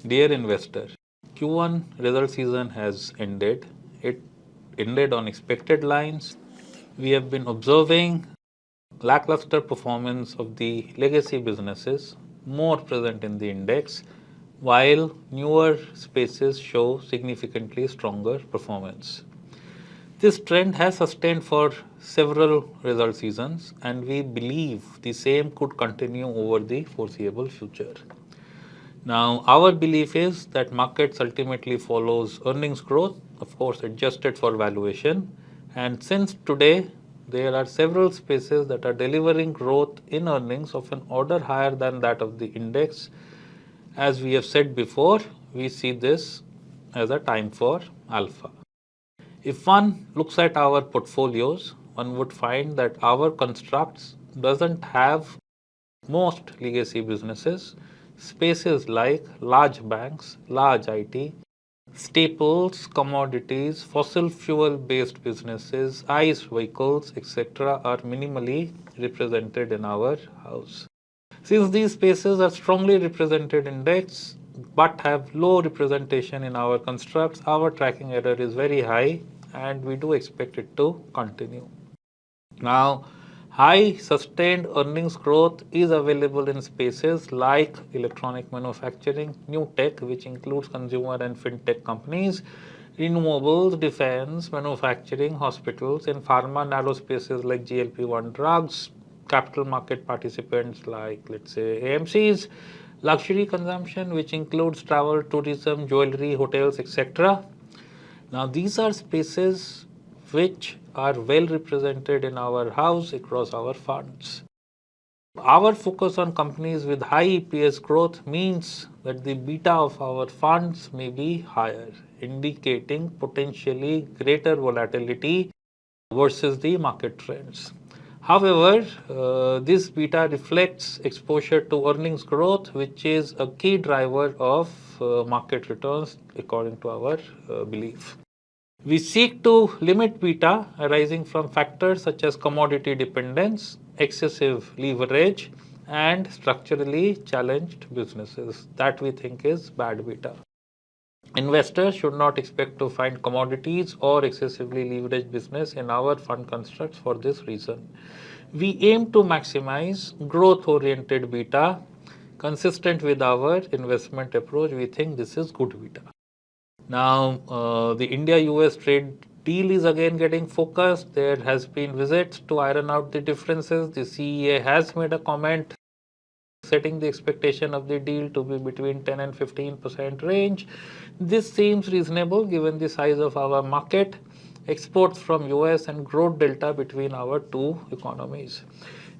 Dear investor, Q1 result season has ended. It ended on expected lines. We have been observing lackluster performance of the legacy businesses more present in the index, while newer spaces show significantly stronger performance. This trend has sustained for several result seasons, and we believe the same could continue over the foreseeable future. Now, our belief is that markets ultimately follows earnings growth, of course adjusted for valuation. And since today there are several spaces that are delivering growth in earnings of an order higher than that of the index, as we have said before, we see this as a time for alpha. If one looks at our portfolios, one would find that our constructs doesn't have most legacy businesses, spaces like large banks, large IT, staples, commodities, fossil fuel based businesses, ICE vehicles, etc. are minimally represented in our house. Since these spaces are strongly represented in index but have low representation in our constructs, our tracking error is very high and we do expect it to continue. Now, high sustained earnings growth is available in spaces like electronic manufacturing, new tech, which includes consumer and fintech companies, renewables, defense, manufacturing, hospitals, and pharma narrow spaces like GLP-1 drugs, capital market participants like, let's say, AMCs, luxury consumption, which includes travel, tourism, jewelry, hotels, etc. Now, these are spaces which are well represented in our house across our funds. Our focus on companies with high EPS growth means that the beta of our funds may be higher, indicating potentially greater volatility versus the market trends. However, this beta reflects exposure to earnings growth, which is a key driver of market returns according to our belief. We seek to limit beta arising from factors such as commodity dependence, excessive leverage, and structurally challenged businesses. That we think is bad beta. Investors should not expect to find commodities or excessively leveraged business in our fund constructs for this reason. We aim to maximize growth-oriented beta consistent with our investment approach. We think this is good beta. Now, the India-US trade deal is again getting focused. There has been visits to iron out the differences. The CEA has made a comment setting the expectation of the deal to be between 10 and 15% range. This seems reasonable given the size of our market, exports from US and growth delta between our two economies.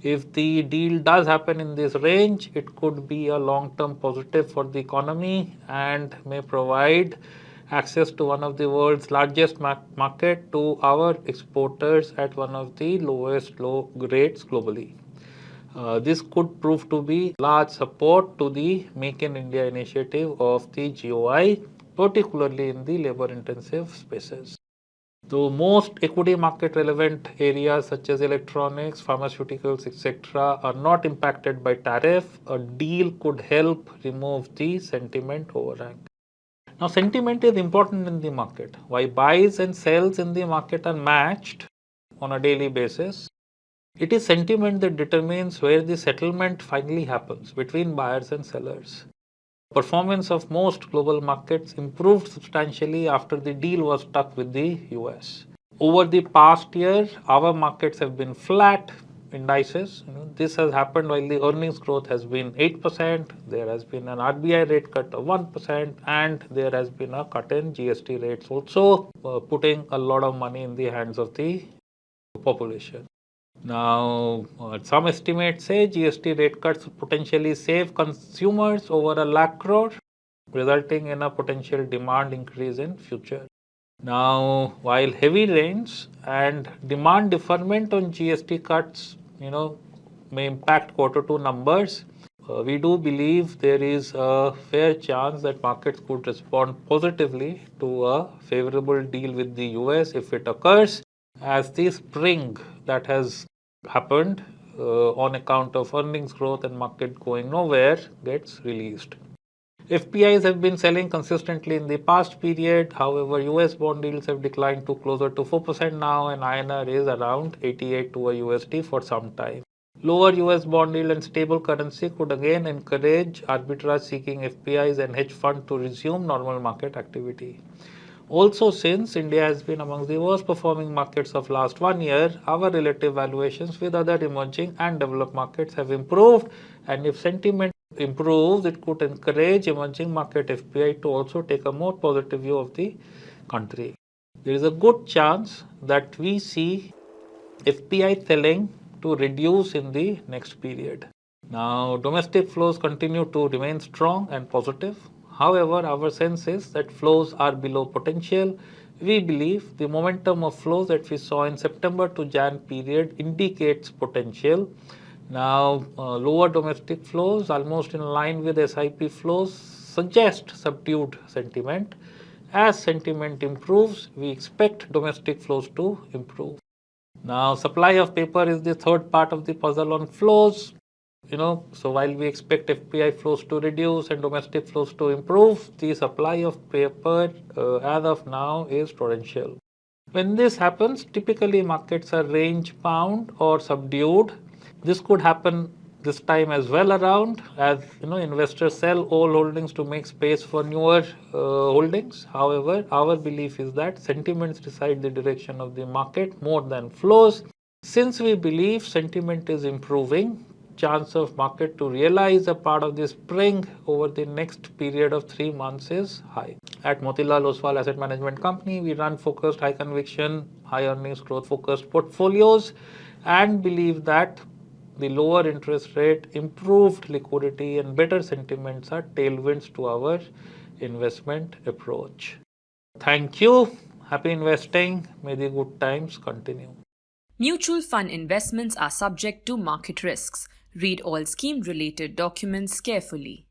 If the deal does happen in this range, it could be a long-term positive for the economy and may provide access to one of the world's largest market to our exporters at one of the lowest low rates globally. This could prove to be large support to the Make in India initiative of the GOI, particularly in the labor-intensive spaces. The most equity market relevant areas such as electronics, pharmaceuticals, etc. are not impacted by tariff. A deal could help remove the sentiment overhang. Now, sentiment is important in the market. Why buys and sells in the market are matched on a daily basis. It is sentiment that determines where the settlement finally happens between buyers and sellers. Performance of most global markets improved substantially after the deal was struck with the US. Over the past year, our markets have been flat indices. This has happened while the earnings growth has been 8%. There has been an RBI rate cut of 1%, and there has been a cut in GST rates also, putting a lot of money in the hands of the population. Now, some estimates say GST rate cuts potentially save consumers over 1 lakh crore, resulting in a potential demand increase in future. Now, while heavy rains and demand deferment on GST cuts, may impact Q2 numbers, we do believe there is a fair chance that markets could respond positively to a favorable deal with the US if it occurs, as the spring that has happened on account of earnings growth and market going nowhere gets released. FPIs have been selling consistently in the past period. However, US bond yields have declined to closer to 4% now, and INR is around 88 to a USD for some time. Lower US bond yield and stable currency could again encourage arbitrage seeking FPIs and hedge funds to resume normal market activity. Also, since India has been among the worst performing markets of last 1 year, our relative valuations with other emerging and developed markets have improved, and if sentiment improves, it could encourage emerging market FPI to also take a more positive view of the country. There is a good chance that we see FPI selling to reduce in the next period. Now, domestic flows continue to remain strong and positive. However, our sense is that flows are below potential. We believe the momentum of flows that we saw in September to Jan period indicates potential. Now, lower domestic flows, almost in line with SIP flows, suggest subdued sentiment. As sentiment improves, we expect domestic flows to improve. Now, supply of paper is the third part of the puzzle on flows. So while we expect FPI flows to reduce and domestic flows to improve, the supply of paper as of now is torrential. When this happens, typically markets are range bound or subdued. This could happen this time as well around, as investors sell old holdings to make space for newer holdings. However, our belief is that sentiments decide the direction of the market more than flows. Since we believe sentiment is improving, chance of market to realize a part of this spring over the next period of 3 months is high. At Motilal Oswal Asset Management Company, we run focused, high conviction, high earnings growth focused portfolios and believe that the lower interest rate, improved liquidity and better sentiments are tailwinds to our investment approach. Thank you. Happy investing. May the good times continue. Mutual fund investments are subject to market risks. Read all scheme-related documents carefully.